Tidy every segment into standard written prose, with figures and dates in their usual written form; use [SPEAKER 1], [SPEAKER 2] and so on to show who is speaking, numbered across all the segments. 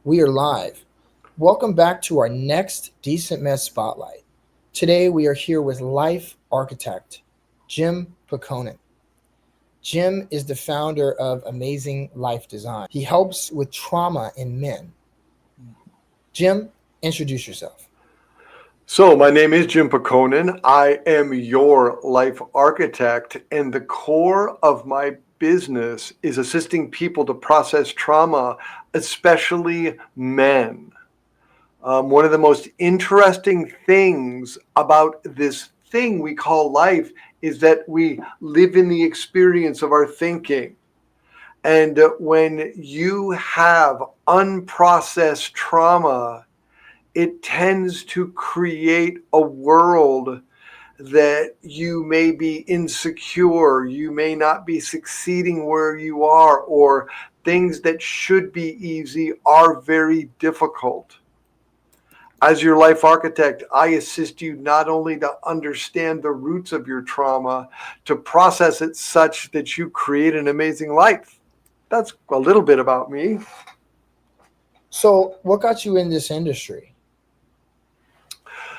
[SPEAKER 1] We are live. Welcome back to our next DecentMed Spotlight. Today we are here with life architect Jim Pekonen. Jim is the founder of Amazing Life Design. He helps with trauma in men. Jim, introduce yourself.
[SPEAKER 2] So, my name is Jim Pekonen. I am your life architect, and the core of my business is assisting people to process trauma, especially men. One of the most interesting things about this thing we call life is that we live in the experience of our thinking. And when you have unprocessed trauma, it tends to create a world that you may be insecure, you may not be succeeding where you are, or things that should be easy are very difficult. As your life architect, I assist you not only to understand the roots of your trauma, to process it such that you create an amazing life. That's a little bit about me.
[SPEAKER 1] So, what got you in this industry?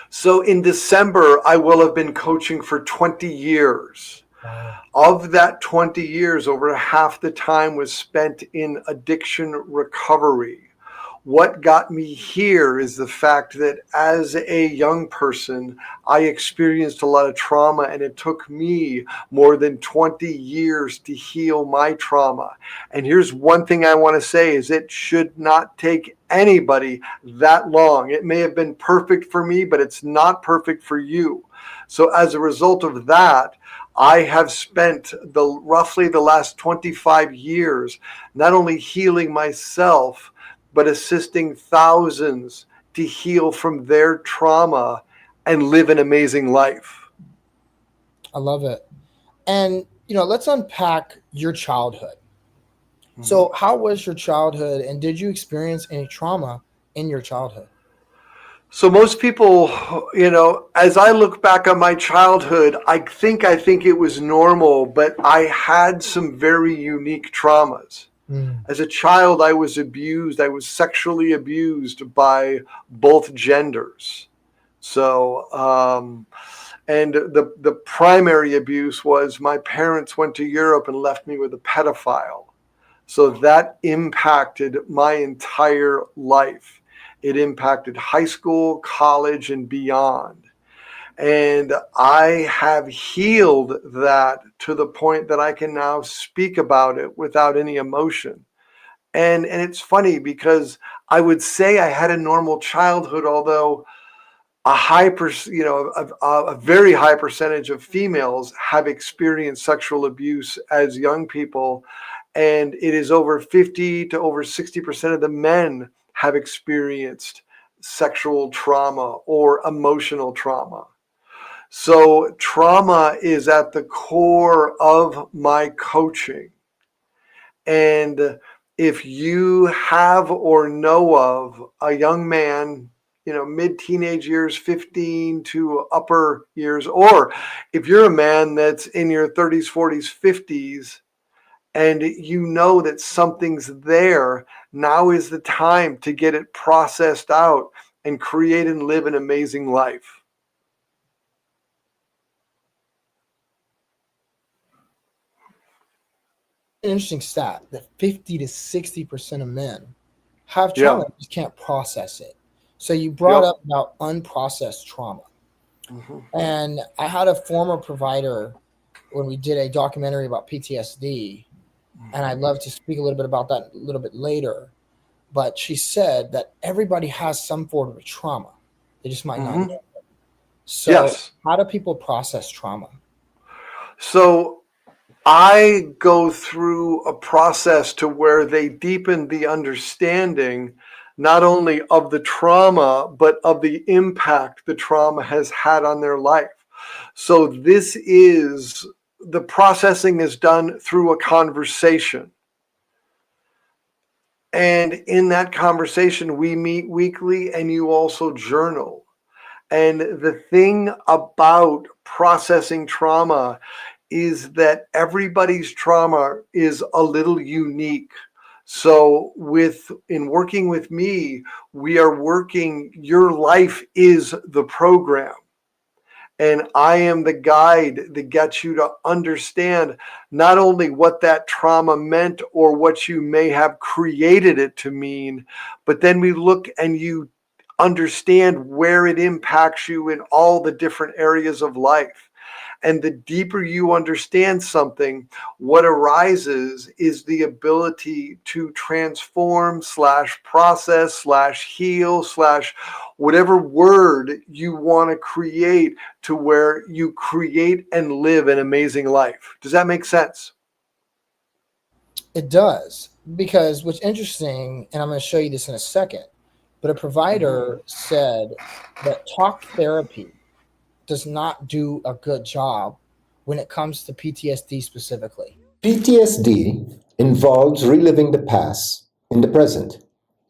[SPEAKER 2] So in December, I will have been coaching for 20 years.
[SPEAKER 1] Wow.
[SPEAKER 2] Of that 20 years, over half the time was spent in addiction recovery. What got me here is the fact that as a young person, I experienced a lot of trauma, and it took me more than 20 years to heal my trauma. And here's one thing I want to say is it should not take anybody that long. It may have been perfect for me, but it's not perfect for you. So as a result of that, I have spent roughly the last 25 years not only healing myself, but assisting thousands to heal from their trauma and live an amazing life.
[SPEAKER 1] I love it. And, let's unpack your childhood.
[SPEAKER 2] Mhm.
[SPEAKER 1] So, how was your childhood, and did you experience any trauma in your childhood?
[SPEAKER 2] So most people, as I look back on my childhood, I think it was normal, but I had some very unique traumas.
[SPEAKER 1] Mm.
[SPEAKER 2] As a child, I was abused. I was sexually abused by both genders. So, and the primary abuse was my parents went to Europe and left me with a pedophile. So that impacted my entire life. It impacted high school, college, and beyond. And I have healed that to the point that I can now speak about it without any emotion. And it's funny because I would say I had a normal childhood, although a a very high percentage of females have experienced sexual abuse as young people, and it is over 50 to over 60% of the men have experienced sexual trauma or emotional trauma. So trauma is at the core of my coaching. And if you have or know of a young man, mid-teenage years, 15 to upper years, or if you're a man that's in your 30s, 40s, 50s, and you know that something's there, now is the time to get it processed out and create and live an amazing life.
[SPEAKER 1] That's an interesting stat that 50 to 60% of men have
[SPEAKER 2] Yeah.
[SPEAKER 1] trauma, just can't process it. So you brought
[SPEAKER 2] Yep.
[SPEAKER 1] up about unprocessed trauma.
[SPEAKER 2] Mhm.
[SPEAKER 1] And I had a former provider when we did a documentary about PTSD, and I'd love to speak a little bit about that a little bit later. But she said that everybody has some form of trauma. They just might not
[SPEAKER 2] Mhm.
[SPEAKER 1] know. So
[SPEAKER 2] Yes.
[SPEAKER 1] how do people process trauma?
[SPEAKER 2] So I go through a process to where they deepen the understanding not only of the trauma, but of the impact the trauma has had on their life. So the processing is done through a conversation. And in that conversation, we meet weekly and you also journal. And the thing about processing trauma is that everybody's trauma is a little unique. So with in working with me, we are working, your life is the program. And I am the guide that gets you to understand not only what that trauma meant or what you may have created it to mean, but then we look and you understand where it impacts you in all the different areas of life. And the deeper you understand something, what arises is the ability to transform slash process slash heal slash whatever word you want to create, to where you create and live an amazing life. Does that make sense?
[SPEAKER 1] It does, because what's interesting, and I'm going to show you this in a second, but a provider said that talk therapy does not do a good job when it comes to PTSD specifically.
[SPEAKER 3] PTSD involves reliving the past in the present,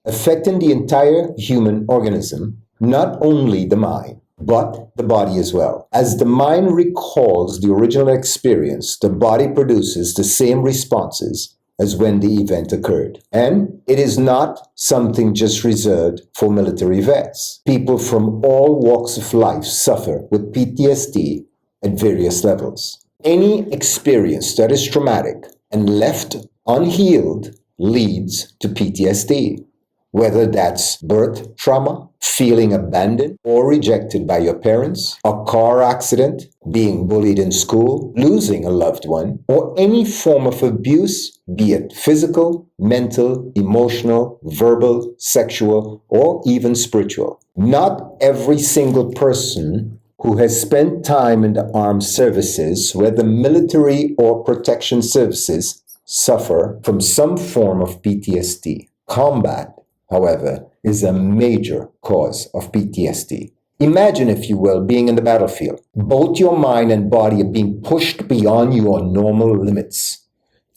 [SPEAKER 3] affecting the entire human organism, not only the mind, but the body as well. As the mind recalls the original experience, the body produces the same responses as when the event occurred. And it is not something just reserved for military vets. People from all walks of life suffer with PTSD at various levels. Any experience that is traumatic and left unhealed leads to PTSD, whether that's birth trauma, feeling abandoned or rejected by your parents, a car accident, being bullied in school, losing a loved one, or any form of abuse, be it physical, mental, emotional, verbal, sexual, or even spiritual. Not every single person who has spent time in the armed services, whether military or protection services, suffer from some form of PTSD. Combat, however, is a major cause of PTSD. Imagine, if you will, being in the battlefield. Both your mind and body are being pushed beyond your normal limits.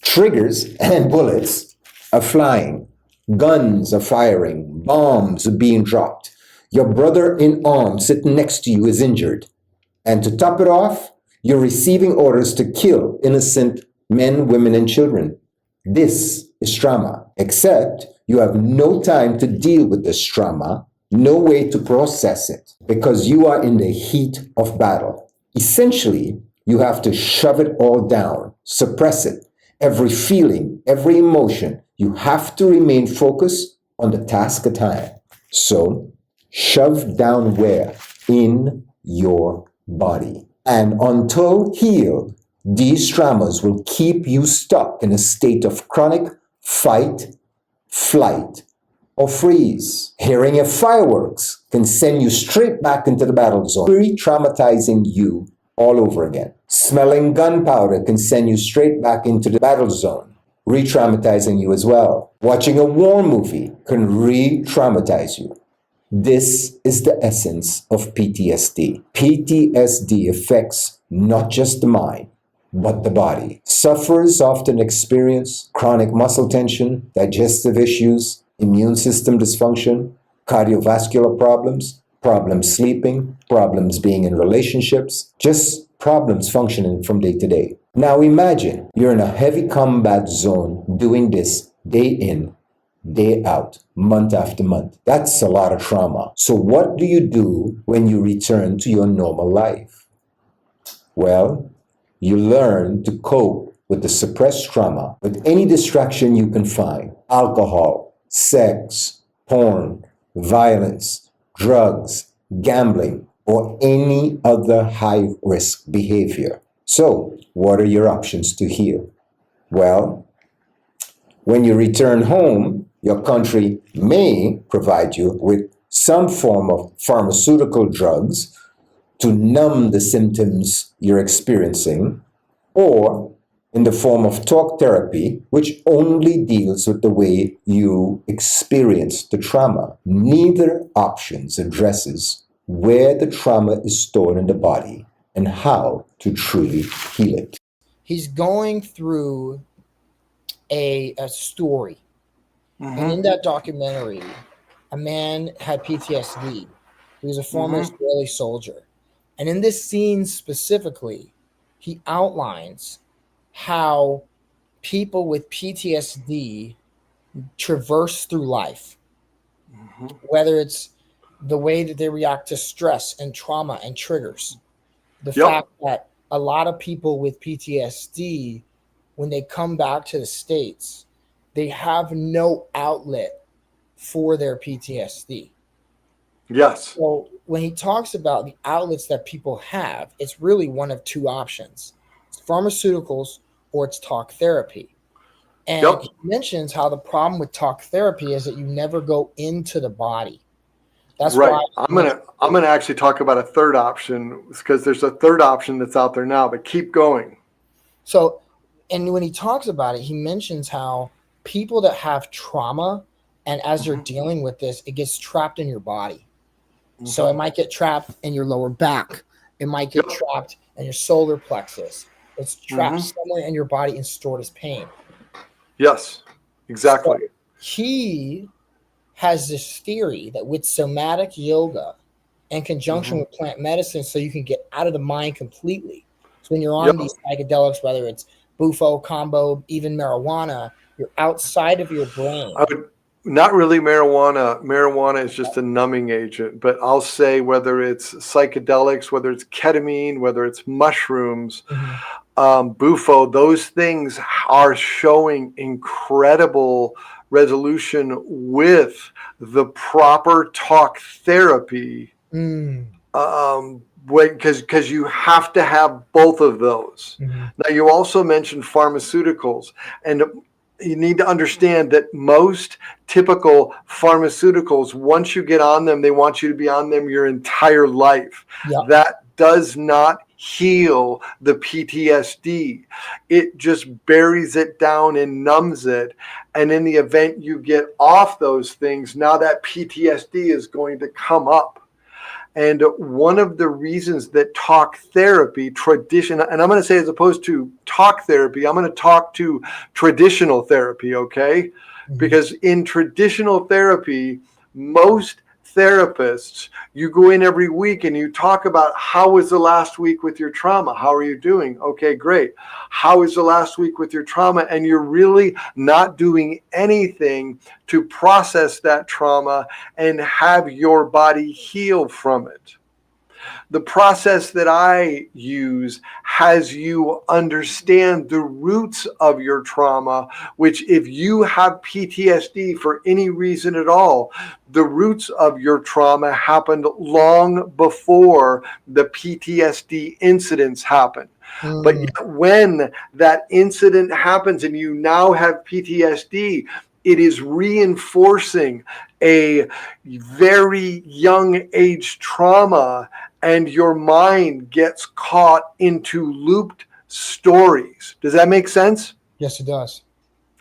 [SPEAKER 3] Triggers and bullets are flying. Guns are firing. Bombs are being dropped. Your brother in arms sitting next to you is injured. And to top it off, you're receiving orders to kill innocent men, women, and children. This is trauma, except you have no time to deal with this trauma, no way to process it, because you are in the heat of battle. Essentially, you have to shove it all down, suppress it. Every feeling, every emotion, you have to remain focused on the task at hand. So, shove down where? In your body. And until healed, these traumas will keep you stuck in a state of chronic fight, flight, or freeze. Hearing of fireworks can send you straight back into the battle zone, re-traumatizing you all over again. Smelling gunpowder can send you straight back into the battle zone, re-traumatizing you as well. Watching a war movie can re-traumatize you. This is the essence of PTSD. PTSD affects not just the mind, but the body. Sufferers often experience chronic muscle tension, digestive issues, immune system dysfunction, cardiovascular problems, problems sleeping, problems being in relationships, just problems functioning from day to day. Now imagine you're in a heavy combat zone doing this day in, day out, month after month. That's a lot of trauma. So what do you do when you return to your normal life? Well, you learn to cope with the suppressed trauma with any distraction you can find: alcohol, sex, porn, violence, drugs, gambling, or any other high risk behavior. So, what are your options to heal? Well, when you return home, your country may provide you with some form of pharmaceutical drugs to numb the symptoms you're experiencing, or in the form of talk therapy, which only deals with the way you experience the trauma. Neither options addresses where the trauma is stored in the body and how to truly heal it.
[SPEAKER 1] He's going through a story, and
[SPEAKER 2] Mm-hmm.
[SPEAKER 1] in that documentary, a man had PTSD. He was a former
[SPEAKER 2] Mm-hmm.
[SPEAKER 1] Israeli soldier. And in this scene specifically, he outlines how people with PTSD traverse through life,
[SPEAKER 2] Mhm.
[SPEAKER 1] whether it's the way that they react to stress and trauma and triggers. The
[SPEAKER 2] Yep.
[SPEAKER 1] fact that a lot of people with PTSD, when they come back to the States, they have no outlet for their PTSD.
[SPEAKER 2] Yes.
[SPEAKER 1] So when he talks about the outlets that people have, it's really one of two options: it's pharmaceuticals or it's talk therapy. And
[SPEAKER 2] Yep.
[SPEAKER 1] he mentions how the problem with talk therapy is that you never go into the body. That's why
[SPEAKER 2] Right. I'm
[SPEAKER 1] he mentions
[SPEAKER 2] gonna I'm gonna actually talk about a third option because there's a third option that's out there now. But keep going.
[SPEAKER 1] so. And when he talks about it, he mentions how people that have trauma, and as they're
[SPEAKER 2] Hmm.
[SPEAKER 1] dealing with this, it gets trapped in your body. So
[SPEAKER 2] Hmm.
[SPEAKER 1] it might get trapped in your lower back. It might get
[SPEAKER 2] Yep.
[SPEAKER 1] trapped in your solar plexus. It's trapped
[SPEAKER 2] Hmm.
[SPEAKER 1] somewhere in your body and stored as pain.
[SPEAKER 2] Yes. Exactly.
[SPEAKER 1] So he has this theory that with somatic yoga in conjunction
[SPEAKER 2] Hmm.
[SPEAKER 1] with plant medicine, so you can get out of the mind completely. So when you're on
[SPEAKER 2] Yep.
[SPEAKER 1] these psychedelics, whether it's bufo, combo, even marijuana, you're outside of your
[SPEAKER 2] I
[SPEAKER 1] brain.
[SPEAKER 2] would not really marijuana. Marijuana is just a numbing agent, but I'll say whether it's psychedelics, whether it's ketamine, whether it's mushrooms,
[SPEAKER 1] Mhm.
[SPEAKER 2] bufo, those things are showing incredible resolution with the proper talk therapy.
[SPEAKER 1] Mm.
[SPEAKER 2] Because you have to have both of those.
[SPEAKER 1] Mhm.
[SPEAKER 2] Now, you also mentioned pharmaceuticals, and you need to understand that most typical pharmaceuticals, once you get on them, they want you to be on them your entire life.
[SPEAKER 1] Yep.
[SPEAKER 2] That does not heal the PTSD. It just buries it down and numbs it. And in the event you get off those things, now that PTSD is going to come up. And one of the reasons that talk therapy, tradition, and I'm going to say as opposed to talk therapy, I'm going to talk to traditional therapy, okay?
[SPEAKER 1] Mhm.
[SPEAKER 2] Because in traditional therapy, most therapists, you go in every week and you talk about how was the last week with your trauma? How are you doing? Okay, great. How was the last week with your trauma? And you're really not doing anything to process that trauma and have your body heal from it. The process that I use has you understand the roots of your trauma, which, if you have PTSD for any reason at all, the roots of your trauma happened long before the PTSD incidents happened. But
[SPEAKER 1] Mm.
[SPEAKER 2] yet, when that incident happens and you now have PTSD, it is reinforcing a very young age trauma, and your mind gets caught into looped stories. Does that make sense?
[SPEAKER 1] Yes, it does.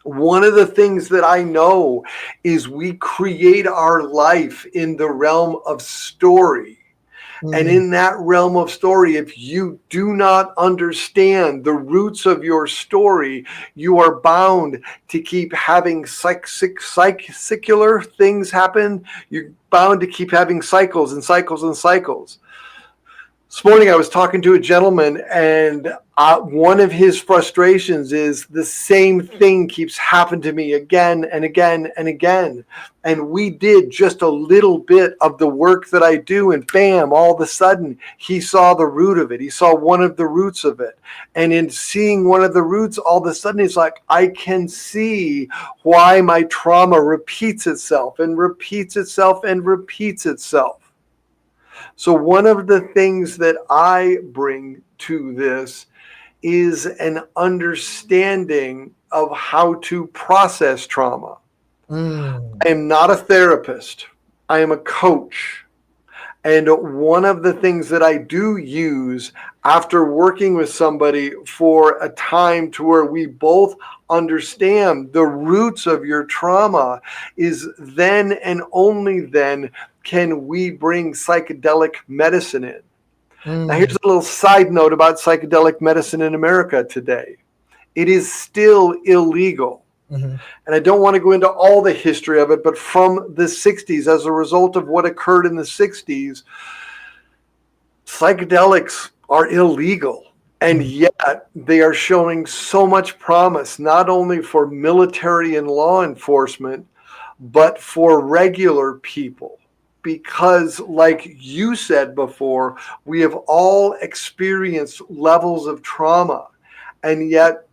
[SPEAKER 2] One of the things that I know is we create our life in the realm of story. And
[SPEAKER 1] Mm.
[SPEAKER 2] in that realm of story, if you do not understand the roots of your story, you are bound to keep having cyclical things happen. You're bound to keep having cycles and cycles and cycles. This morning I was talking to a gentleman, and one of his frustrations is the same thing keeps happening to me again and again and again. And we did just a little bit of the work that I do, and bam, all of a sudden he saw the root of it. He saw one of the roots of it. And in seeing one of the roots, all of a sudden it's like, I can see why my trauma repeats itself and repeats itself and repeats itself. So, one of the things that I bring to this is an understanding of how to process trauma.
[SPEAKER 1] Mm.
[SPEAKER 2] I am not a therapist, I am a coach. And one of the things that I do use after working with somebody for a time to where we both understand the roots of your trauma is then and only then can we bring psychedelic medicine in. Now, here's
[SPEAKER 1] Mm.
[SPEAKER 2] a little side note about psychedelic medicine in America today. It is still illegal.
[SPEAKER 1] Mhm.
[SPEAKER 2] And I don't want to go into all the history of it, but from the 60s, as a result of what occurred in the 60s, psychedelics are illegal. And yet they are showing so much promise, not only for military and law enforcement, but for regular people. Because, like you said before, we have all experienced levels of trauma. And yet,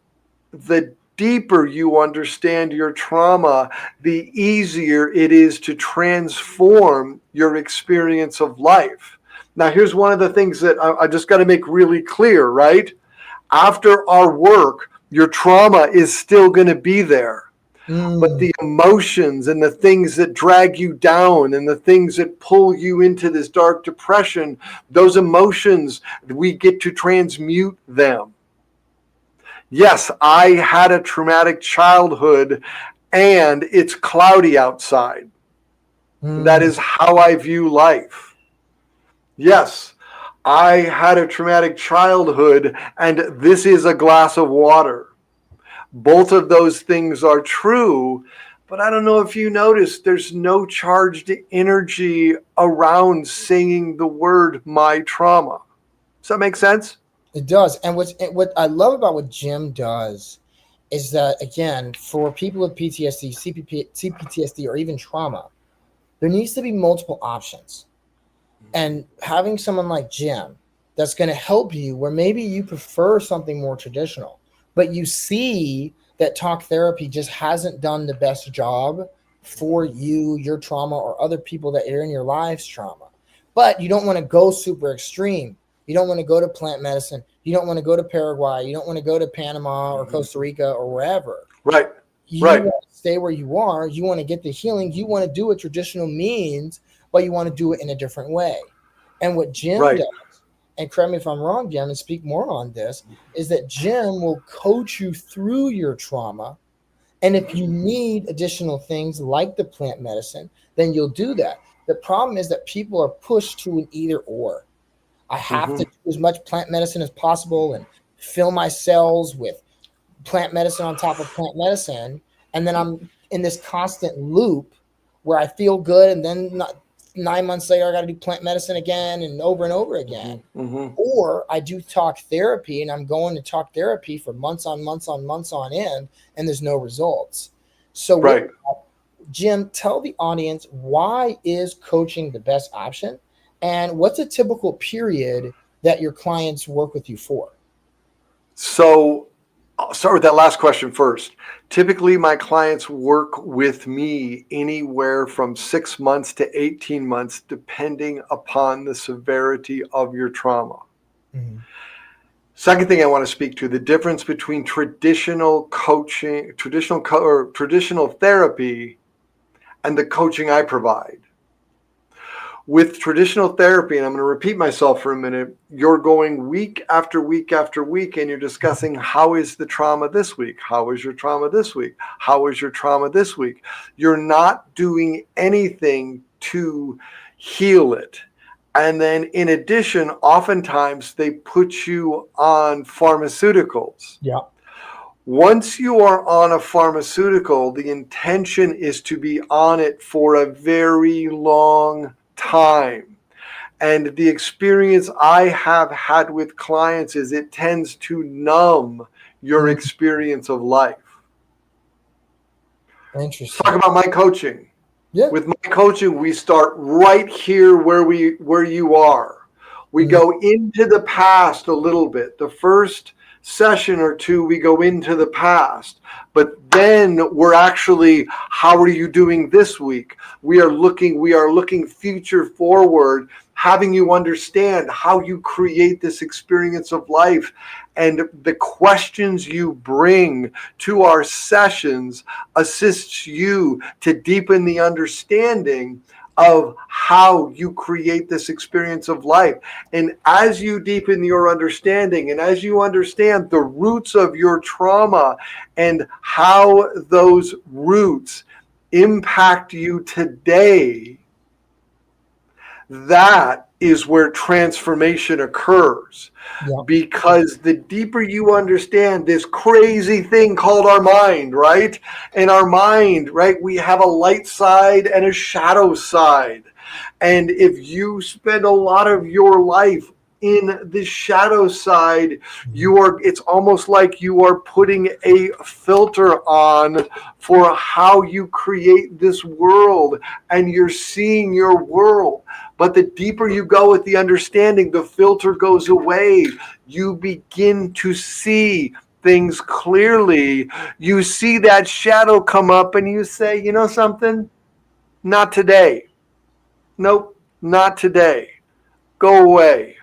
[SPEAKER 2] the deeper you understand your trauma, the easier it is to transform your experience of life. Now, here's one of the things that I just got to make really clear, right? After our work, your trauma is still going to be there. But the emotions and the things that drag you down and the things that pull you into this dark depression, those emotions, we get to transmute them. Yes, I had a traumatic childhood and it's cloudy outside. That is how I view life. Yes, I had a traumatic childhood and this is a glass of water. Both of those things are true, but I don't know if you noticed, there's no charged energy around saying the word my trauma. Does that make sense?
[SPEAKER 1] It does. And what I love about what Jim does is that, again, for people with PTSD, CPTSD, or even trauma, there needs to be multiple options. And having someone like Jim that's going to help you where maybe you prefer something more traditional, but you see that talk therapy just hasn't done the best job for you, your trauma, or other people that are in your lives trauma. But you don't want to go super extreme. You don't want to go to plant medicine. You don't want to go to Paraguay. You don't want to go to Panama or Costa Rica or wherever.
[SPEAKER 2] Right.
[SPEAKER 1] You want to stay where you are. You want to get the healing. You want to do it traditional means, but you want to do it in a different way. And what Jim does, and correct me if I'm wrong, Jim, and speak more on this, is that Jim will coach you through your trauma. And if you need additional things like the plant medicine, then you'll do that. The problem is that people are pushed to an either or. I have to do as much plant medicine as possible and fill my cells with plant medicine on top of plant medicine. And then I'm in this constant loop where I feel good. And then 9 months later, I got to do plant medicine again and over again. Or I do talk therapy and I'm going to talk therapy for months on end, and there's no results. So Jim, tell the audience, why is coaching the best option? And what's a typical period that your clients work with you for?
[SPEAKER 2] So I'll start with that last question first. Typically, my clients work with me anywhere from 6 months to 18 months, depending upon the severity of your trauma. Second thing I want to speak to, the difference between traditional coaching, traditional therapy, and the coaching I provide. With traditional therapy, and I'm going to repeat myself for a minute, you're going week after week after week, and you're discussing how is the trauma this week? How is your trauma this week? How is your trauma this week? You're not doing anything to heal it. And then in addition, oftentimes they put you on pharmaceuticals.
[SPEAKER 1] Yeah.
[SPEAKER 2] Once you are on a pharmaceutical, the intention is to be on it for a very long time. And the experience I have had with clients is it tends to numb your experience of life.
[SPEAKER 1] Interesting.
[SPEAKER 2] Let's talk about my coaching. Yeah. With my coaching, we start right here where you are. We go into the past a little bit. The first session or two, we go into the past. But then we're actually, how are you doing this week? We are looking future forward, having you understand how you create this experience of life. And the questions you bring to our sessions assists you to deepen the understanding of how you create this experience of life. And as you deepen your understanding and as you understand the roots of your trauma and how those roots impact you today, that is where transformation occurs. Yeah. Because the deeper you understand this crazy thing called our mind, right? And our mind, right, we have a light side and a shadow side. And if you spend a lot of your life in the shadow side, it's almost like you are putting a filter on for how you create this world, and you're seeing your world. But the deeper you go with the understanding, the filter goes away. You begin to see things clearly. You see that shadow come up and you say, you know something? Not today. Nope, not today. Go away.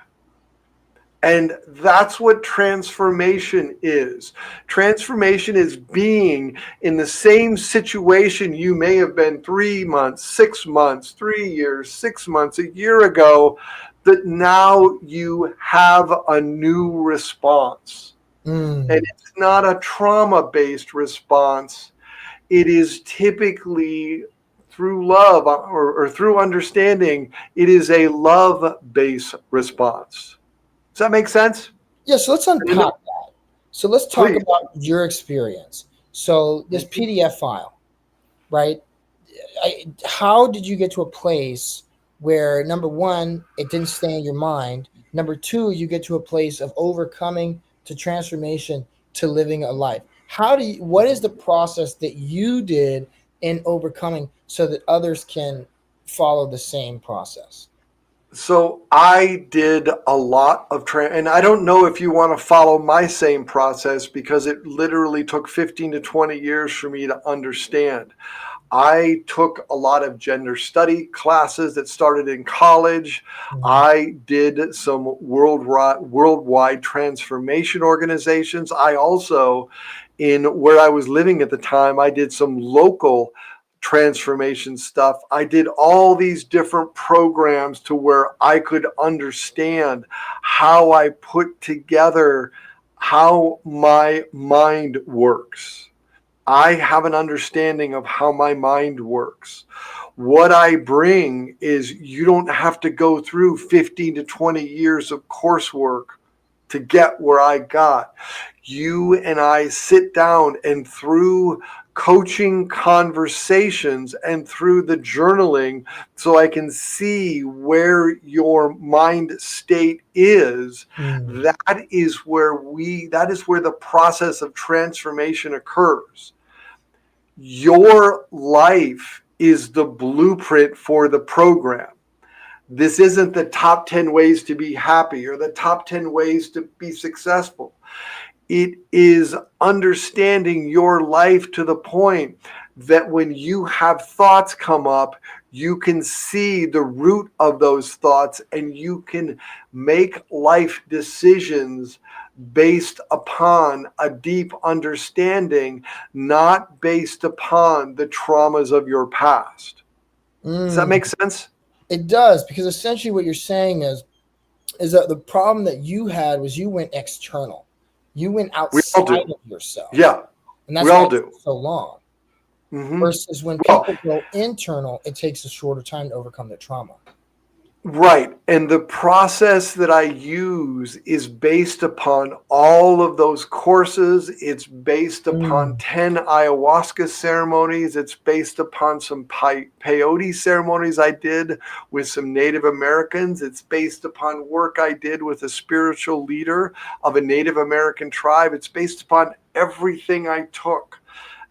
[SPEAKER 2] And that's what transformation is. Transformation is being in the same situation you may have been 3 months, 6 months, 3 years, 6 months, a year ago, that now you have a new response. And
[SPEAKER 1] Mm.
[SPEAKER 2] it's not a trauma based response, it is typically through love or through understanding. It is a love based response. Does that make sense?
[SPEAKER 1] Yeah, so let's unpack that. So let's talk
[SPEAKER 2] Please.
[SPEAKER 1] about your experience. So this
[SPEAKER 2] Mhm.
[SPEAKER 1] PDF file, right? How did you get to a place where number one, it didn't stay in your mind? Number two, you get to a place of overcoming to transformation to living a life. What is the process that you did in overcoming so that others can follow the same process?
[SPEAKER 2] So I did a lot of and I don't know if you want to follow my same process because it literally took 15 to 20 years for me to understand. I took a lot of gender study classes that started in college.
[SPEAKER 1] Mhm.
[SPEAKER 2] I did some worldwide transformation organizations. I also, in where I was living at the time, I did some local transformation stuff. I did all these different programs to where I could understand how I put together how my mind works. I have an understanding of how my mind works. What I bring is you don't have to go through 15 to 20 years of coursework to get where I got. You and I sit down, and through coaching conversations and through the journaling, so I can see where your mind state is,
[SPEAKER 1] Mm.
[SPEAKER 2] that is where the process of transformation occurs. Your life is the blueprint for the program. This isn't the top 10 ways to be happy or the top 10 ways to be successful. It is understanding your life to the point that when you have thoughts come up, you can see the root of those thoughts and you can make life decisions based upon a deep understanding, not based upon the traumas of your past. Does that
[SPEAKER 1] Mm.
[SPEAKER 2] make sense?
[SPEAKER 1] It does, because essentially what you're saying is that the problem that you had was you went external. You went
[SPEAKER 2] We all
[SPEAKER 1] outside
[SPEAKER 2] do.
[SPEAKER 1] of yourself.
[SPEAKER 2] Yeah,
[SPEAKER 1] And
[SPEAKER 2] we
[SPEAKER 1] that's why
[SPEAKER 2] all
[SPEAKER 1] it took
[SPEAKER 2] do.
[SPEAKER 1] so long.
[SPEAKER 2] Hmm.
[SPEAKER 1] Versus when
[SPEAKER 2] Well,
[SPEAKER 1] people go internal, it takes a shorter time to overcome their trauma.
[SPEAKER 2] right. And the process that I use is based upon all of those courses. It's based upon
[SPEAKER 1] Mm.
[SPEAKER 2] 10 ayahuasca ceremonies. It's based upon some peyote ceremonies I did with some Native Americans. It's based upon work I did with a spiritual leader of a Native American tribe. It's based upon everything I took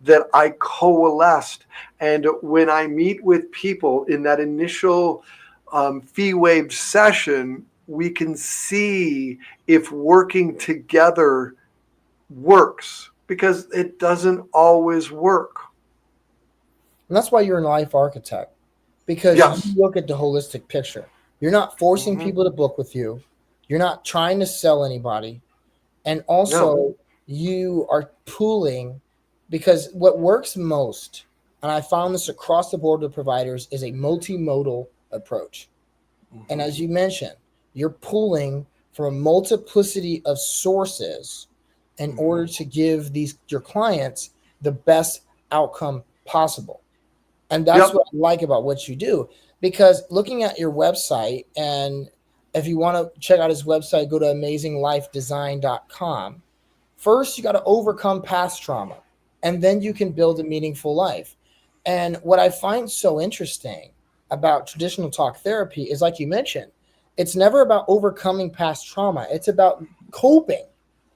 [SPEAKER 2] that I coalesced. And when I meet with people in that initial fee waived session, we can see if working together works because it doesn't always work.
[SPEAKER 1] And that's why you're an life architect, because you
[SPEAKER 2] Yes.
[SPEAKER 1] look at the holistic picture. You're not forcing
[SPEAKER 2] Hmm.
[SPEAKER 1] people to book with you, you're not trying to sell anybody. And
[SPEAKER 2] No.
[SPEAKER 1] also, you are pooling, because what works most, and I found this across the board with providers, is a multimodal approach. And
[SPEAKER 2] Hmm.
[SPEAKER 1] as you mentioned, you're pulling from a multiplicity of sources in
[SPEAKER 2] Hmm.
[SPEAKER 1] order to give these your clients the best outcome possible. And that's
[SPEAKER 2] Yep.
[SPEAKER 1] what I like about what you do. Because looking at your website, and if you want to check out his website, go to amazinglifedesign.com. First, you got to overcome past trauma, and then you can build a meaningful life. And what I find so interesting about traditional talk therapy is, like you mentioned, It's never about overcoming past trauma. It's about coping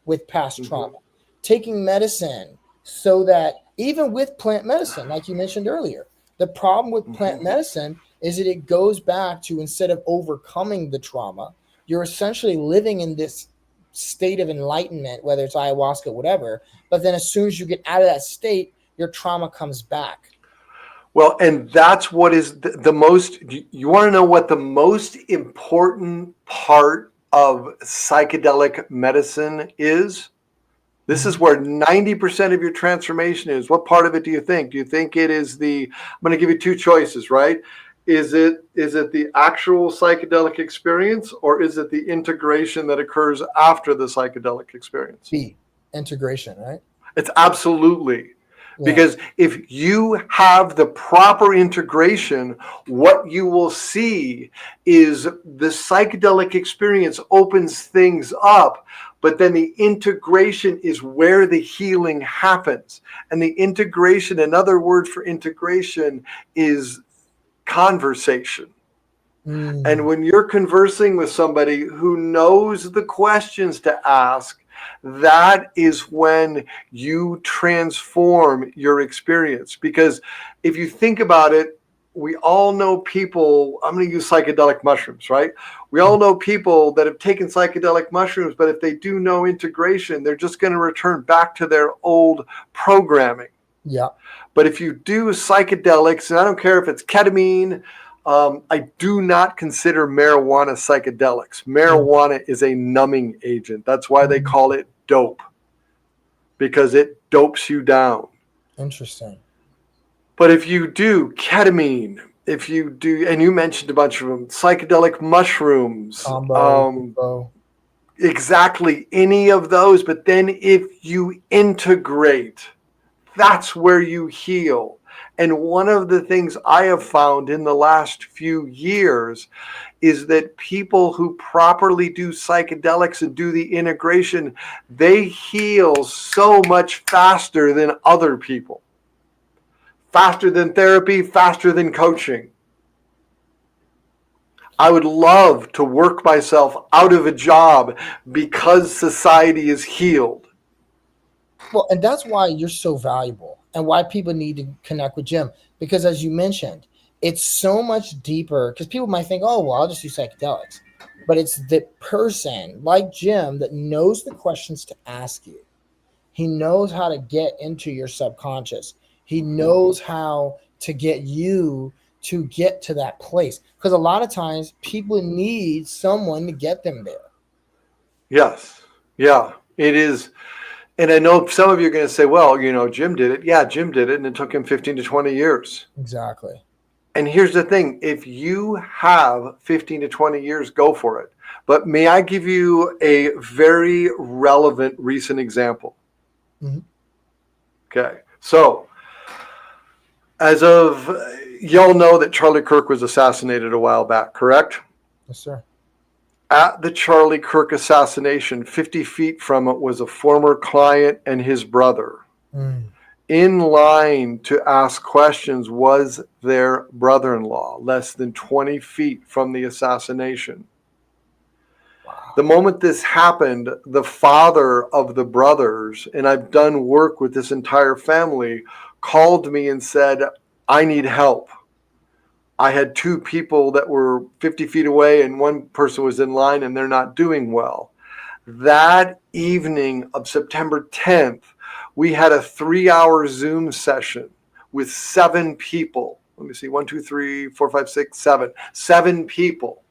[SPEAKER 1] with past
[SPEAKER 2] Hmm.
[SPEAKER 1] trauma, taking medicine so that even with plant medicine, like you mentioned earlier, the problem with plant
[SPEAKER 2] Hmm.
[SPEAKER 1] medicine is that it goes back to, instead of overcoming the trauma, you're essentially living in this state of enlightenment, whether it's ayahuasca, whatever. But then as soon as you get out of that state, your trauma comes back.
[SPEAKER 2] Well, and that's what is the most, you want to know what the most important part of psychedelic medicine is? This is
[SPEAKER 1] Mhm.
[SPEAKER 2] where 90% of your transformation is. What part of it do you think? Do you think it is I'm going to give you two choices, right? Is it the actual psychedelic experience, or is it the integration that occurs after the psychedelic experience?
[SPEAKER 1] B, integration, right?
[SPEAKER 2] It's absolutely.
[SPEAKER 1] Yeah.
[SPEAKER 2] Because if you have the proper integration, what you will see is the psychedelic experience opens things up, but then the integration is where the healing happens. And the integration, another word for integration, is conversation. And
[SPEAKER 1] Mm.
[SPEAKER 2] when you're conversing with somebody who knows the questions to ask, that is when you transform your experience. Because if you think about it, we all know people, I'm going to use psychedelic mushrooms, right? We all know people that have taken psychedelic mushrooms, but if they do no integration, they're just going to return back to their old programming.
[SPEAKER 1] Yeah.
[SPEAKER 2] But if you do psychedelics, and I don't care if it's ketamine, I do not consider marijuana psychedelics.
[SPEAKER 1] Mm.
[SPEAKER 2] Marijuana is a numbing agent. That's why they
[SPEAKER 1] Mm.
[SPEAKER 2] call it dope, because it dopes you down.
[SPEAKER 1] Interesting.
[SPEAKER 2] But if you do ketamine, if you do, and you mentioned a bunch of them, psychedelic mushrooms,
[SPEAKER 1] Combo, Hippo.
[SPEAKER 2] exactly any of those, but then if you integrate, that's where you heal. And one of the things I have found in the last few years is that people who properly do psychedelics and do the integration, they heal so much faster than other people. Faster than therapy, faster than coaching. I would love to work myself out of a job because society is healed.
[SPEAKER 1] Well, and that's why you're so valuable and why people need to connect with Jim. Because as you mentioned, it's so much deeper. Because people might think, oh, well, I'll just do psychedelics. But it's the person like Jim that knows the questions to ask you. He knows how to get into your subconscious. He knows how to get you to get to that place. Because a lot of times people need someone to get them there.
[SPEAKER 2] Yes. Yeah, it is. And I know some of you are going to say, well, Jim did it. Yeah, Jim did it, and it took him 15 to 20 years.
[SPEAKER 1] Exactly.
[SPEAKER 2] And here's the thing, if you have 15 to 20 years, go for it. But may I give you a very relevant recent example?
[SPEAKER 1] Hmm.
[SPEAKER 2] Okay. So, as of, y'all know that Charlie Kirk was assassinated a while back, correct?
[SPEAKER 1] Yes, sir.
[SPEAKER 2] At the Charlie Kirk assassination, 50 feet from it was a former client and his brother.
[SPEAKER 1] Mm.
[SPEAKER 2] In line to ask questions was their brother in law, less than 20 feet from the assassination. The
[SPEAKER 1] Wow.
[SPEAKER 2] moment this happened, the father of the brothers, and I've done work with this entire family, called me and said, I need help. I had two people that were 50 feet away, and one person was in line, and they're not doing well. That evening of September 10th, we had a 3-hour Zoom session with 7 people. Let me see, 1, 2, 3, 4, 5, 6, 7. 7 people.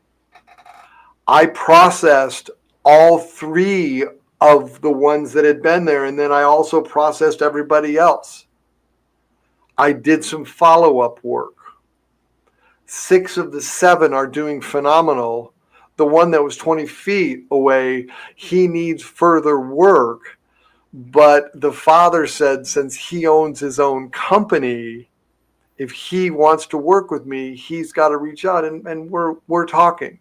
[SPEAKER 2] I processed all 3 of the ones that had been there, and then I also processed everybody else. I did some follow up work. 6 of the 7 are doing phenomenal. The one that was 20 feet away, he needs further work. But the father said, since he owns his own company, if he wants to work with me, he's got to reach out, and we're talking.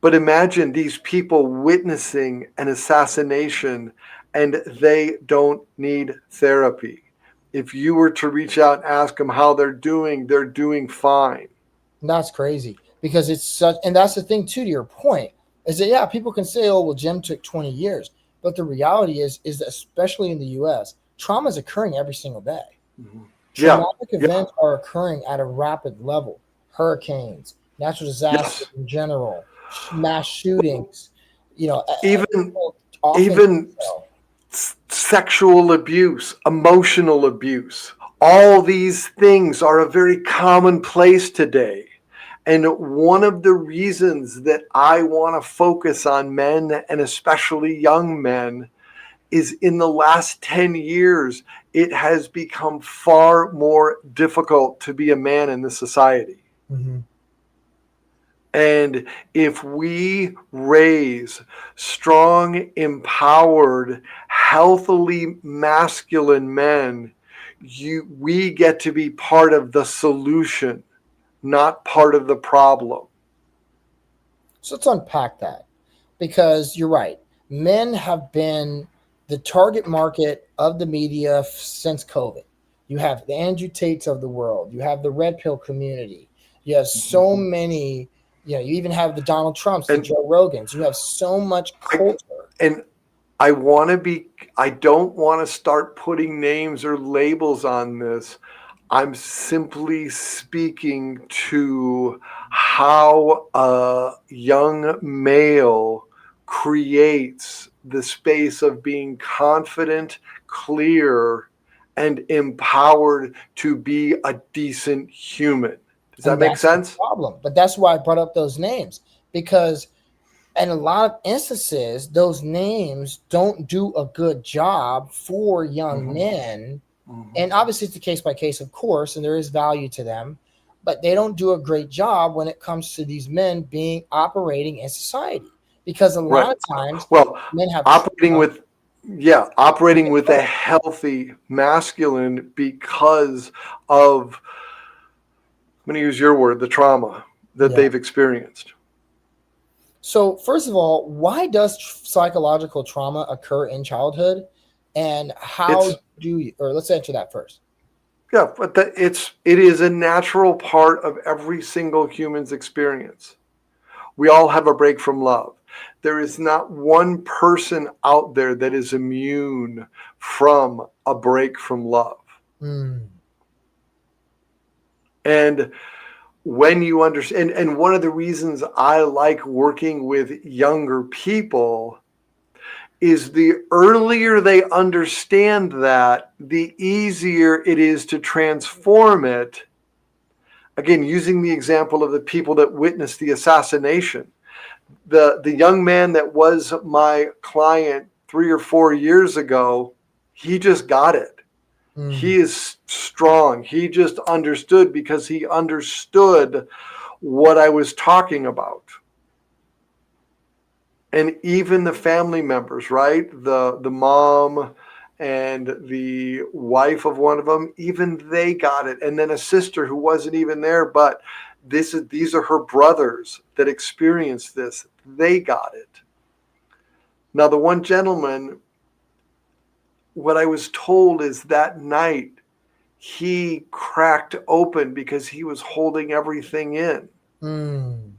[SPEAKER 2] But imagine these people witnessing an assassination and they don't need therapy. If you were to reach out and ask them how they're doing fine.
[SPEAKER 1] That's crazy. because it's such, and that's the thing too, to your point, is that, yeah, people can say, oh, well, Jim took 20 years. But the reality is that especially in the US, trauma is occurring every single day.
[SPEAKER 2] Mhm. Yeah.
[SPEAKER 1] Traumatic
[SPEAKER 2] Yeah.
[SPEAKER 1] events are occurring at a rapid level. Hurricanes, natural disasters
[SPEAKER 2] Yes.
[SPEAKER 1] in general, mass shootings,
[SPEAKER 2] Even
[SPEAKER 1] people often do
[SPEAKER 2] even
[SPEAKER 1] so.
[SPEAKER 2] sexual abuse, emotional abuse, all these things are a very commonplace today. And one of the reasons that I want to focus on men and especially young men is in the last 10 years, it has become far more difficult to be a man in this society.
[SPEAKER 1] Mhm.
[SPEAKER 2] And if we raise strong, empowered, healthily masculine men, we get to be part of the solution, not part of the problem.
[SPEAKER 1] So let's unpack that, because you're right. Men have been the target market of the media since COVID. You have the Andrew Tates of the world. You have the red pill community. You have so many. You even have the Donald Trumps, the
[SPEAKER 2] And
[SPEAKER 1] Joe Rogans. You have so much
[SPEAKER 2] I
[SPEAKER 1] culture.
[SPEAKER 2] and I want to be I don't want to start putting names or labels on this. I'm simply speaking to how a young male creates the space of being confident, clear, and empowered to be a decent human. Does that
[SPEAKER 1] And
[SPEAKER 2] make
[SPEAKER 1] that's the
[SPEAKER 2] sense?
[SPEAKER 1] problem. But that's why I brought up those names, because in a lot of instances, those names don't do a good job for young
[SPEAKER 2] Mhm.
[SPEAKER 1] men.
[SPEAKER 2] Mhm.
[SPEAKER 1] And obviously, it's a case by case, of course, and there is value to them, but they don't do a great job when it comes to these men being operating in society, because a
[SPEAKER 2] Right.
[SPEAKER 1] lot of times
[SPEAKER 2] Well,
[SPEAKER 1] men have
[SPEAKER 2] operating
[SPEAKER 1] trauma.
[SPEAKER 2] with, yeah, operating with a healthy masculine because of, I'm going to use your word, the trauma that
[SPEAKER 1] Yeah.
[SPEAKER 2] they've experienced.
[SPEAKER 1] So, first of all, why does psychological trauma occur in childhood? And how
[SPEAKER 2] It's,
[SPEAKER 1] do you, or let's answer that first.
[SPEAKER 2] yeah, but it is a natural part of every single human's experience. We all have a break from love. There is not one person out there that is immune from a break from love.
[SPEAKER 1] Mm,
[SPEAKER 2] And when you understand, and one of the reasons I like working with younger people is the earlier they understand that, the easier it is to transform it. Again, using the example of the people that witnessed the assassination, the young man that was my client 3 or 4 years ago, he just got it. He
[SPEAKER 1] mm.
[SPEAKER 2] is strong. He just understood because he understood what I was talking about. And even the family members, right? The mom and the wife of one of them, even they got it. And then a sister who wasn't even there, but these are her brothers that experienced this. They got it. Now the one gentleman, what I was told is that night he cracked open because he was holding everything in.
[SPEAKER 1] Mm.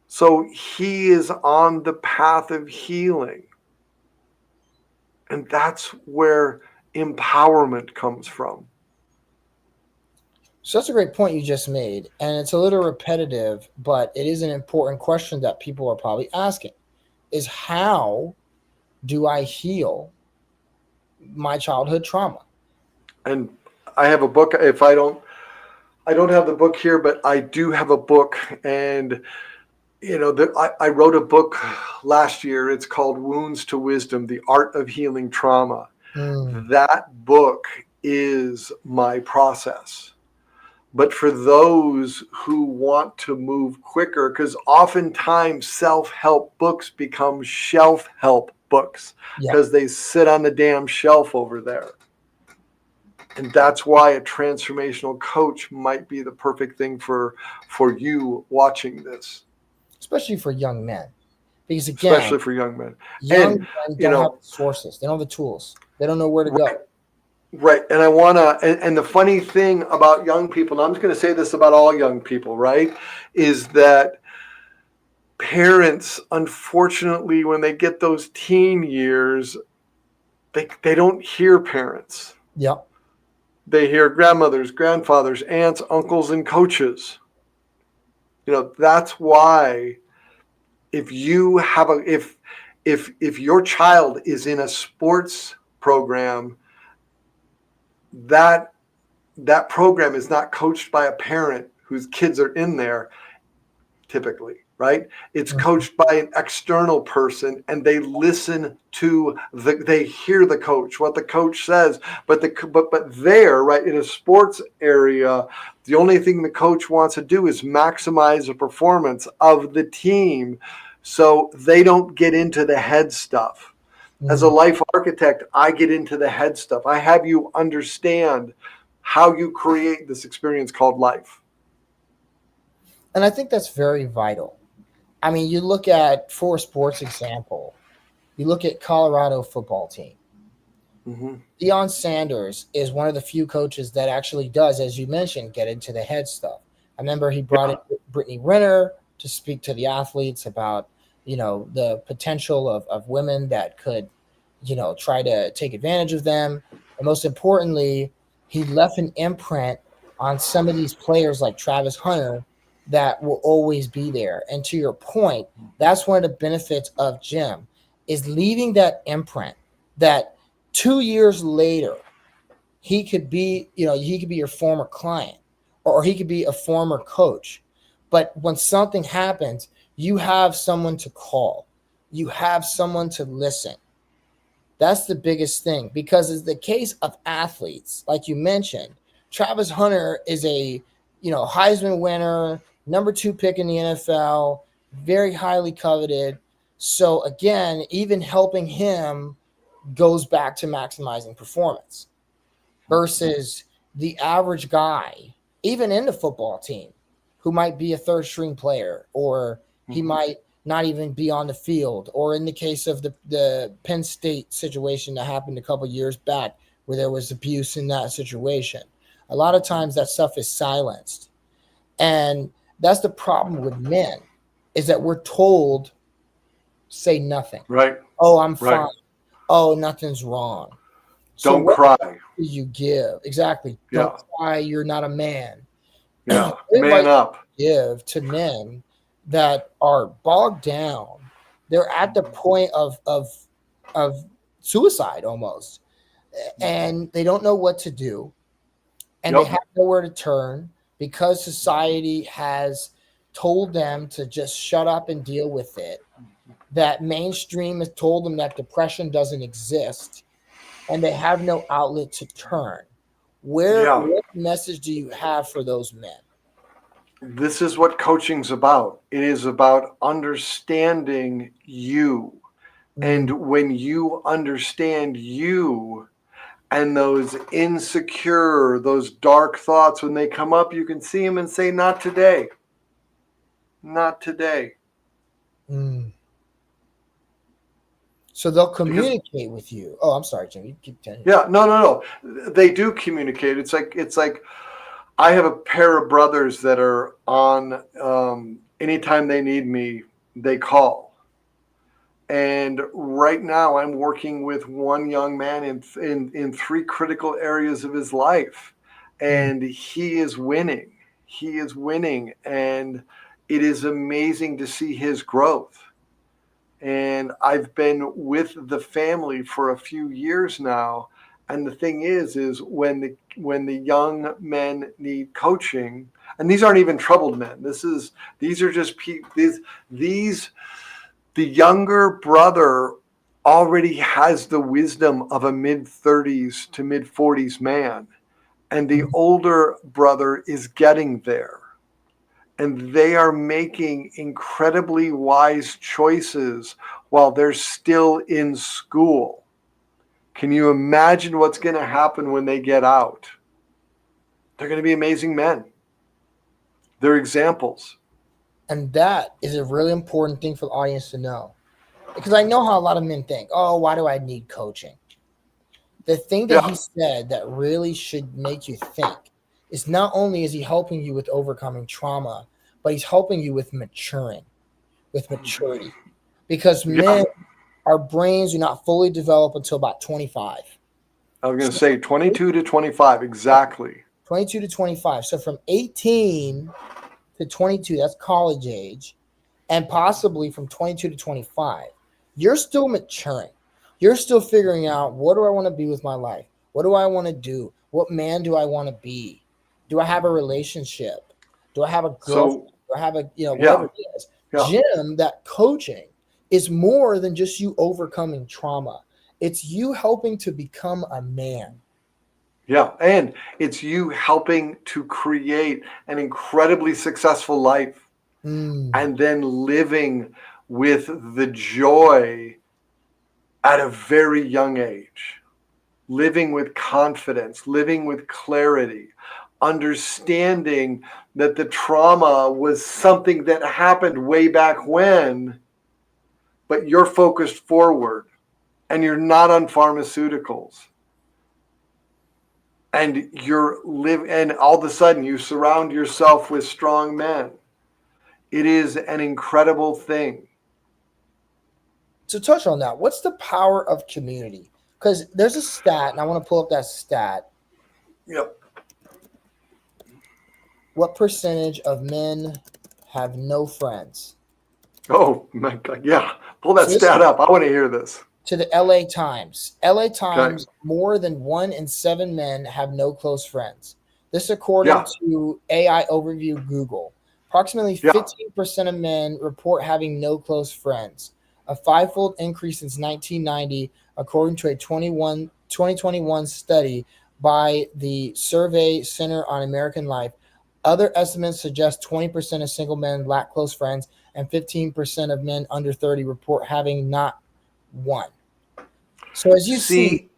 [SPEAKER 2] So he is on the path of healing. And that's where empowerment comes from.
[SPEAKER 1] So that's a great point you just made. And it's a little repetitive, but it is an important question that people are probably asking, is how do I heal my childhood trauma?
[SPEAKER 2] And I have a book. If I don't have the book here, but I do have a book. And, I wrote a book last year. It's called Wounds to Wisdom, The Art of Healing Trauma.
[SPEAKER 1] Mm.
[SPEAKER 2] That book is my process. But for those who want to move quicker, because oftentimes self-help books become shelf-help books
[SPEAKER 1] Yeah.
[SPEAKER 2] because they sit on the damn shelf over there. And that's why a transformational coach might be the perfect thing for you watching this,
[SPEAKER 1] Especially for young men. Because again,
[SPEAKER 2] especially for young men.
[SPEAKER 1] young
[SPEAKER 2] And
[SPEAKER 1] men
[SPEAKER 2] you
[SPEAKER 1] don't have
[SPEAKER 2] know,
[SPEAKER 1] the sources, they don't have the tools, they don't know where to
[SPEAKER 2] right,
[SPEAKER 1] go.
[SPEAKER 2] right. And and the funny thing about young people, and I'm just going to say this about all young people, right, is that parents, unfortunately, when they get those teen years, they don't hear parents.
[SPEAKER 1] Yep.
[SPEAKER 2] They hear grandmothers, grandfathers, aunts, uncles, and coaches. That's why if you have a if your child is in a sports program, that that program is not coached by a parent whose kids are in there typically, right? It's coached by an external person, and they listen to they hear the coach, what the coach says. But there, right, in a sports area, the only thing the coach wants to do is maximize the performance of the team, so they don't get into the head stuff. As a
[SPEAKER 1] Mm.
[SPEAKER 2] life architect, I get into the head stuff. I have you understand how you create this experience called life.
[SPEAKER 1] And I think that's very vital. I mean, you look at, for a sports example, you look at Colorado football team.
[SPEAKER 2] Mm-hmm.
[SPEAKER 1] Deion Sanders is one of the few coaches that actually does, as you mentioned, get into the head stuff. I remember he brought
[SPEAKER 2] Yeah.
[SPEAKER 1] in Brittany Renner to speak to the athletes about, the potential of women that could, try to take advantage of them. And most importantly, he left an imprint on some of these players like Travis Hunter that will always be there. And to your point, that's one of the benefits of Jim is leaving that imprint that 2 years later he could be your former client, or he could be a former coach. But when something happens, you have someone to call, you have someone to listen. That's the biggest thing, because it's the case of athletes like you mentioned. Travis Hunter is a Heisman winner, number 2 pick in the NFL, very highly coveted. So again, even helping him goes back to maximizing performance versus the average guy, even in the football team, who might be a third string player, or he might not even be on the field. Or in the case of the Penn State situation that happened a couple years back, where there was abuse in that situation, a lot of times that stuff is silenced. And that's the problem with men, is that we're told, say nothing.
[SPEAKER 2] Right.
[SPEAKER 1] Oh, I'm
[SPEAKER 2] Right.
[SPEAKER 1] fine. Oh, nothing's wrong. So
[SPEAKER 2] Don't
[SPEAKER 1] what
[SPEAKER 2] cry.
[SPEAKER 1] do you give? Exactly. Don't
[SPEAKER 2] Yeah.
[SPEAKER 1] cry. You're not a man.
[SPEAKER 2] Yeah.
[SPEAKER 1] What
[SPEAKER 2] Man
[SPEAKER 1] advice
[SPEAKER 2] up.
[SPEAKER 1] do you give to men that are bogged down? They're at the point of suicide almost, and they don't know what to do, and they
[SPEAKER 2] Yep.
[SPEAKER 1] have nowhere to turn because society has told them to just shut up and deal with it. That mainstream has told them that depression doesn't exist, and they have no outlet to turn.
[SPEAKER 2] Yeah.
[SPEAKER 1] What message do you have for those men?
[SPEAKER 2] This is what coaching's about. It is about understanding you. And
[SPEAKER 1] Mm,
[SPEAKER 2] when you understand you, and those insecure, those dark thoughts, when they come up, you can see them and say, not today. Not today.
[SPEAKER 1] mm. So they'll
[SPEAKER 2] Because
[SPEAKER 1] communicate with you. Oh, I'm sorry, Jim. You keep telling me.
[SPEAKER 2] yeah, no. They do communicate. It's like I have a pair of brothers that are on. Anytime they need me, they call. And right now, I'm working with one young man in 3 critical areas of his life,
[SPEAKER 1] Mm.
[SPEAKER 2] and he is winning. He is winning, and it is amazing to see his growth. And I've been with the family for a few years now. And the thing is when the young men need coaching, and these aren't even troubled men. These are just these the younger brother already has the wisdom of a mid 30s to mid 40s man, and the
[SPEAKER 1] Mm.
[SPEAKER 2] older brother is getting there, and they are making incredibly wise choices while they're still in school. Can you imagine what's going to happen when they get out? They're going to be amazing men. They're examples.
[SPEAKER 1] And that is a really important thing for the audience to know. Because I know how a lot of men think, oh, why do I need coaching? The thing that he
[SPEAKER 2] Yeah.
[SPEAKER 1] said that really should make you think is, not only is he helping you with overcoming trauma, but he's helping you with maturing. with maturity, because
[SPEAKER 2] Yeah.
[SPEAKER 1] men, our brains do not fully develop until about 25.
[SPEAKER 2] I was going to
[SPEAKER 1] So
[SPEAKER 2] say 22 to 25. Exactly.
[SPEAKER 1] 22 to 25. So from 18 to 22, that's college age, and possibly from 22 to 25, you're still maturing. You're still figuring out, what do I want to be with my life? What do I want to do? What man do I want to be? Do I have a relationship? Do I have a girlfriend?
[SPEAKER 2] So,
[SPEAKER 1] Do I have a, whatever
[SPEAKER 2] yeah.
[SPEAKER 1] it is?
[SPEAKER 2] Yeah.
[SPEAKER 1] Jim, that coaching is more than just you overcoming trauma. It's you helping to become a man.
[SPEAKER 2] Yeah. And it's you helping to create an incredibly successful life
[SPEAKER 1] Mm,
[SPEAKER 2] and then living with the joy at a very young age, living with confidence, living with clarity, understanding that the trauma was something that happened way back when, but you're focused forward and you're not on pharmaceuticals. And and all of a sudden you surround yourself with strong men. It is an incredible thing.
[SPEAKER 1] to touch on that, what's the power of community? Because there's a stat, and I want to pull up that stat.
[SPEAKER 2] Yep.
[SPEAKER 1] What percentage of men have no friends?
[SPEAKER 2] Oh my God. Yeah. Pull that
[SPEAKER 1] So this
[SPEAKER 2] stat up. I want to hear this.
[SPEAKER 1] to the LA Times. LA
[SPEAKER 2] Okay.
[SPEAKER 1] Times, more than 1 in 7 men have no close friends. This according
[SPEAKER 2] Yeah.
[SPEAKER 1] to AI Overview Google. Approximately
[SPEAKER 2] Yeah.
[SPEAKER 1] 15% of men report having no close friends, a fivefold increase since 1990, according to a 2021 study by the Survey Center on American Life. Other estimates suggest 20% of single men lack close friends, and 15% of men under 30 report having not one. So as you see,
[SPEAKER 2] See,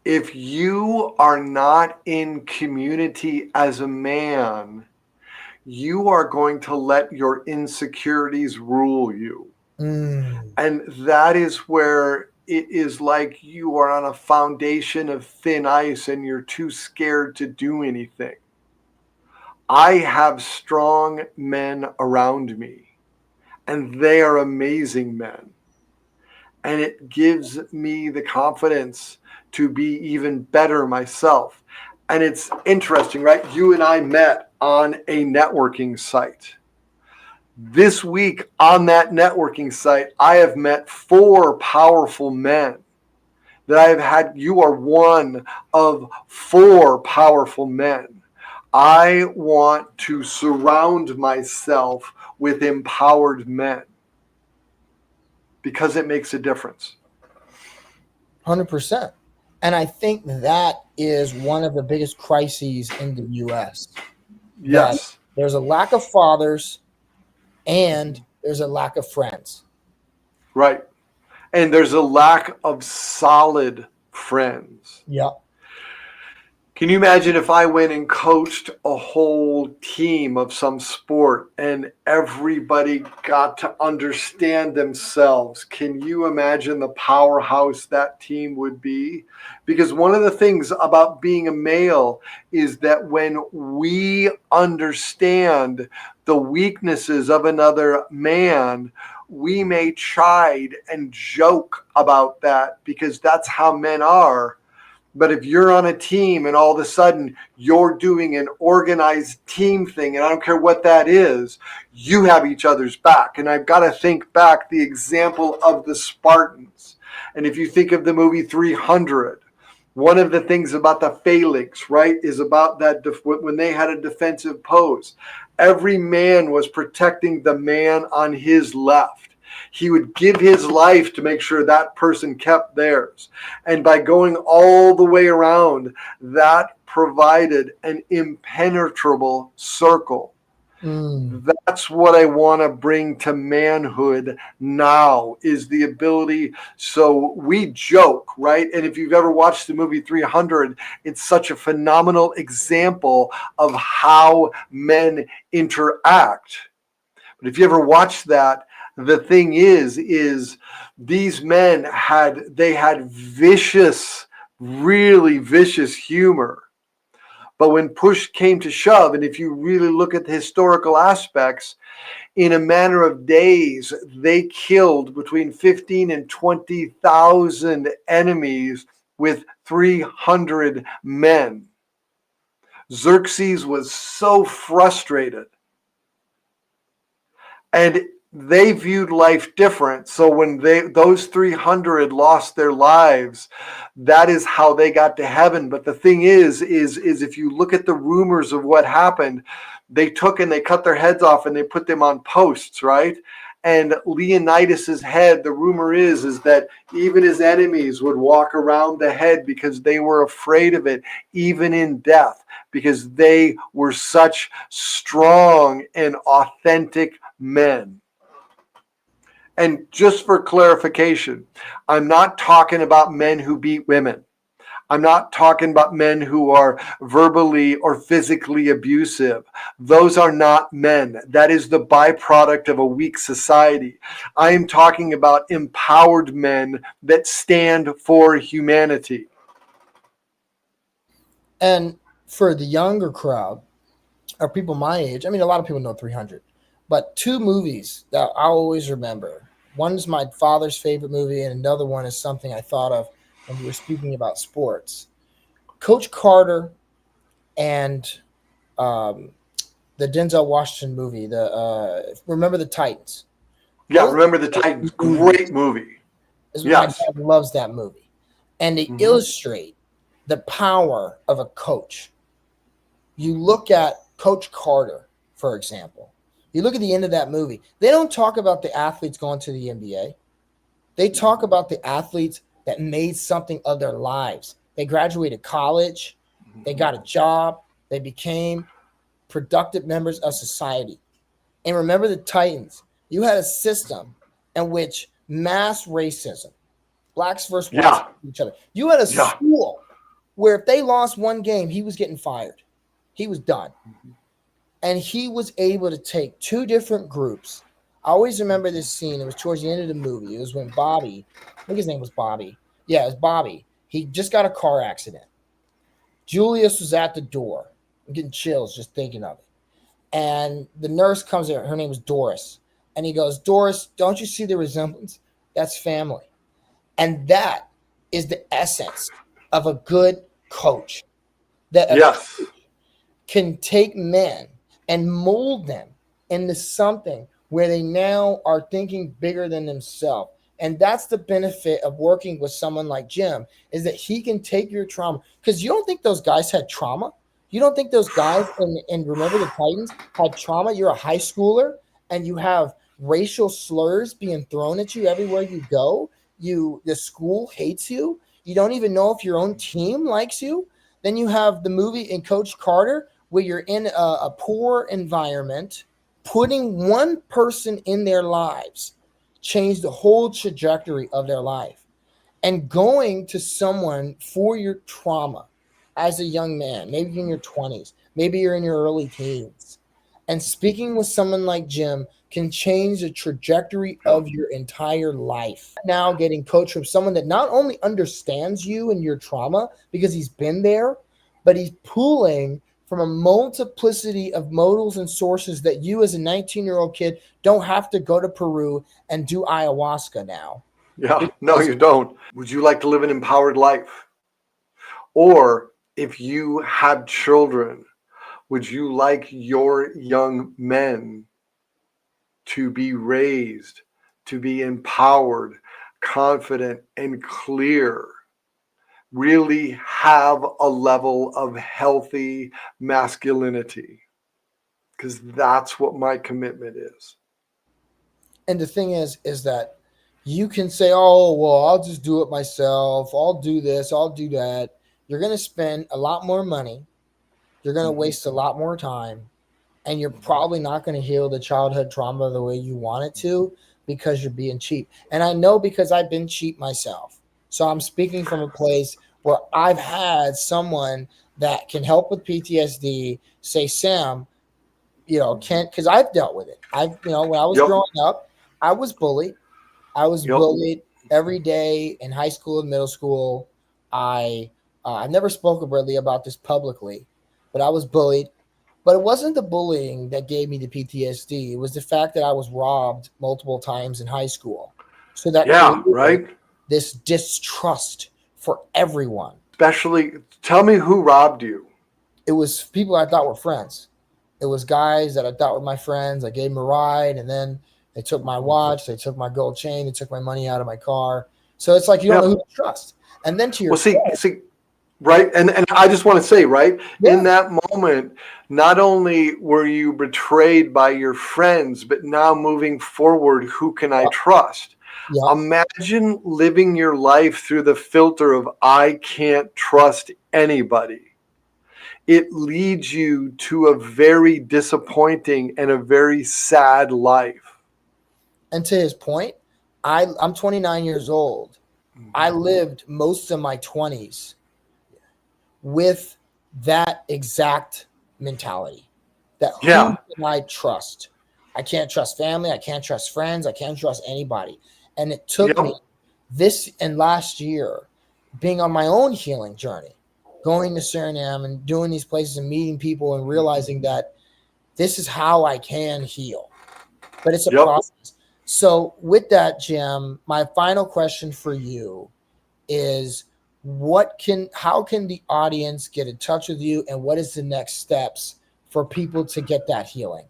[SPEAKER 2] if you are not in community as a man, you are going to let your insecurities rule you.
[SPEAKER 1] mm,
[SPEAKER 2] And that is where it is like you are on a foundation of thin ice and you're too scared to do anything. I have strong men around me, and they are amazing men. And it gives me the confidence to be even better myself. And it's interesting, right? You and I met on a networking site. This week on that networking site, I have met 4 powerful men that I have had. You are one of 4 powerful men. I want to surround myself with empowered men because it makes a difference.
[SPEAKER 1] 100%. And I think that is one of the biggest crises in the US, that
[SPEAKER 2] Yes,
[SPEAKER 1] there's a lack of fathers and there's a lack of friends.
[SPEAKER 2] right. And there's a lack of solid friends.
[SPEAKER 1] Yep.
[SPEAKER 2] Can you imagine if I went and coached a whole team of some sport and everybody got to understand themselves? Can you imagine the powerhouse that team would be? Because one of the things about being a male is that when we understand the weaknesses of another man, we may chide and joke about that because that's how men are. But if you're on a team and all of a sudden you're doing an organized team thing, and I don't care what that is, you have each other's back. And I've got to think back the example of the Spartans. And if you think of the movie 300, one of the things about the phalanx, right, is about that when they had a defensive pose, every man was protecting the man on his left. He would give his life to make sure that person kept theirs. And by going all the way around, that provided an impenetrable circle.
[SPEAKER 1] Mm,
[SPEAKER 2] That's what I want to bring to manhood now, is the ability. So we joke, right? And if you've ever watched the movie 300, it's such a phenomenal example of how men interact. But if you ever watch that, the thing is these men had vicious, really vicious humor. But when push came to shove, and if you really look at the historical aspects, in a matter of days, they killed between 15 and 20,000 enemies with 300 men. Xerxes was so frustrated, and they viewed life different. So when those 300 lost their lives, that is how they got to heaven. But the thing is if you look at the rumors of what happened, they took and they cut their heads off and they put them on posts, right? And Leonidas's head, the rumor is that even his enemies would walk around the head because they were afraid of it, even in death, because they were such strong and authentic men. And just for clarification, I'm not talking about men who beat women. I'm not talking about men who are verbally or physically abusive. Those are not men. That is the byproduct of a weak society. I am talking about empowered men that stand for humanity.
[SPEAKER 1] And for the younger crowd, or people my age, I mean, a lot of people know 300, but two movies that I always remember. One is my father's favorite movie, and another one is something I thought of when you were speaking about sports. Coach Carter and um, the Denzel Washington movie, the Remember the Titans.
[SPEAKER 2] Yeah,
[SPEAKER 1] Those
[SPEAKER 2] remember the
[SPEAKER 1] are
[SPEAKER 2] Titans.
[SPEAKER 1] movies.
[SPEAKER 2] Great movie.
[SPEAKER 1] My
[SPEAKER 2] Yes.
[SPEAKER 1] dad loves that movie, and they
[SPEAKER 2] Mm-hmm.
[SPEAKER 1] illustrate the power of a coach. You look at Coach Carter, for example. You look at the end of that movie. They don't talk about the athletes going to the NBA. They talk about the athletes that made something of their lives. They graduated college, they got a job, they became productive members of society. And remember the Titans. You had a system in which mass racism, blacks versus whites
[SPEAKER 2] Yeah.
[SPEAKER 1] each other. You had a
[SPEAKER 2] Yeah.
[SPEAKER 1] school where if they lost one game, he was getting fired. He was done. And he was able to take two different groups. I always remember this scene. It was towards the end of the movie. It was when Bobby, I think his name was Bobby. Yeah, it was Bobby. He just got a car accident. Julius was at the door. I'm getting chills just thinking of it. And the nurse comes in. Her name was Doris. And he goes, Doris, don't you see the resemblance? That's family. And that is the essence of a good coach. That a
[SPEAKER 2] Yes.
[SPEAKER 1] coach can take men and mold them into something where they now are thinking bigger than themselves. And that's the benefit of working with someone like Jim, is that he can take your trauma. Because you don't think those guys had trauma. You don't think those guys in Remember the Titans had trauma. You're a high schooler and you have racial slurs being thrown at you everywhere you go. The school hates you. You don't even know if your own team likes you. Then you have the movie in Coach Carter where you're in a poor environment, putting one person in their lives change the whole trajectory of their life. And going to someone for your trauma as a young man, maybe in your 20s, maybe you're in your early teens, and speaking with someone like Jim can change the trajectory
[SPEAKER 2] Yeah.
[SPEAKER 1] of your entire life. Now, getting coached from someone that not only understands you and your trauma because he's been there, but he's pulling from a multiplicity of modals and sources that you, as a 19-year-old kid, don't have to go to Peru and do ayahuasca now.
[SPEAKER 2] Yeah. No,
[SPEAKER 1] Because
[SPEAKER 2] you don't. Would you like to live an empowered life? Or if you have children, would you like your young men to be raised, to be empowered, confident, and clear? Really have a level of healthy masculinity, because that's what my commitment is.
[SPEAKER 1] and the thing is that you can say, "Oh, well, I'll just do it myself. I'll do this. I'll do that." You're going to spend a lot more money. You're going to
[SPEAKER 2] Mhm.
[SPEAKER 1] waste a lot more time, and you're probably not going to heal the childhood trauma the way you want it to because you're being cheap. And I know because I've been cheap myself. So I'm speaking from a place where I've had someone that can help with PTSD say, Sam, can't, because I've dealt with it. When I was
[SPEAKER 2] Yep.
[SPEAKER 1] growing up, I was bullied. I was
[SPEAKER 2] Yep.
[SPEAKER 1] bullied every day in high school and middle school. I never spoke really about this publicly, but I was bullied. But it wasn't the bullying that gave me the PTSD. It was the fact that I was robbed multiple times in high school. So that
[SPEAKER 2] Yeah,
[SPEAKER 1] created
[SPEAKER 2] right.
[SPEAKER 1] this distrust for everyone.
[SPEAKER 2] Especially, tell me who robbed you.
[SPEAKER 1] It was people I thought were friends. It was guys that I thought were my friends. I gave them a ride, and then they took my watch, they took my gold chain, they took my money out of my car. So it's like you don't know who
[SPEAKER 2] Yep.
[SPEAKER 1] to trust. And then to your
[SPEAKER 2] Well, see,
[SPEAKER 1] point,
[SPEAKER 2] see, right, and I just want to say, right, in
[SPEAKER 1] yeah,
[SPEAKER 2] that moment, not only were you betrayed by your friends, but now moving forward, who can I
[SPEAKER 1] yeah,
[SPEAKER 2] trust?
[SPEAKER 1] yeah.
[SPEAKER 2] Imagine living your life through the filter of I can't trust anybody. It leads you to a very disappointing and a very sad life.
[SPEAKER 1] And to his point, I'm 29 years old. I lived most of my 20s with that exact mentality that who
[SPEAKER 2] Yeah.
[SPEAKER 1] can I trust? I can't trust family. I can't trust friends. I can't trust anybody. And it took me
[SPEAKER 2] Yep.
[SPEAKER 1] this and last year being on my own healing journey, going to Suriname and doing these places and meeting people and realizing that this is how I can heal. But it's a
[SPEAKER 2] Yep.
[SPEAKER 1] process. So, with that, Jim, my final question for you is how can the audience get in touch with you, and what is the next steps for people to get that healing?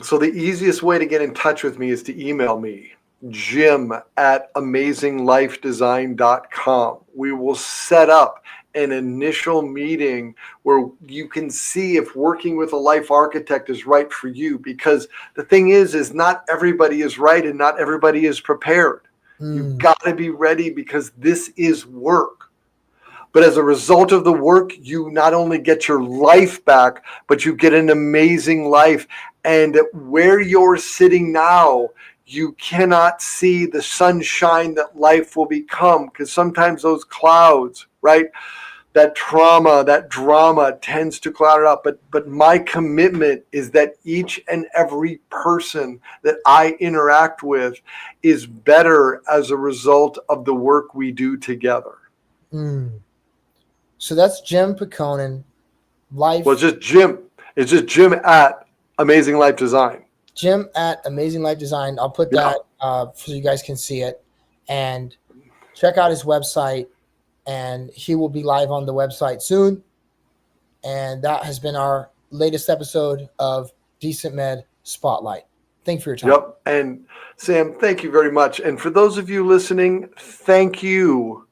[SPEAKER 2] So the easiest way to get in touch with me is to email me, jim@amazinglifedesign.com. We will set up an initial meeting where you can see if working with a life architect is right for you. Because the thing is not everybody is right and not everybody is prepared. You've
[SPEAKER 1] Mm,
[SPEAKER 2] got to be ready because this is work. But as a result of the work, you not only get your life back, but you get an amazing life. And where you're sitting now, you cannot see the sunshine that life will become because sometimes those clouds, right? That trauma, that drama tends to cloud it up. But my commitment is that each and every person that I interact with is better as a result of the work we do together.
[SPEAKER 1] mm. So that's Jim Peconin,
[SPEAKER 2] Well, it's
[SPEAKER 1] life
[SPEAKER 2] just Jim. It's just Jim at Amazing Life Design.
[SPEAKER 1] Jim at Amazing Life Design. I'll put
[SPEAKER 2] Yeah.
[SPEAKER 1] that so you guys can see it and check out his website. And he will be live on the website soon. And that has been our latest episode of Decent Med Spotlight. Thank you for your time.
[SPEAKER 2] Yep. And Sam, thank you very much. And for those of you listening, thank you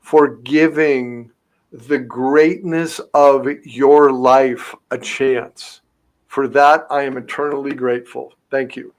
[SPEAKER 2] for giving the greatness of your life a chance. For that, I am eternally grateful. Thank you.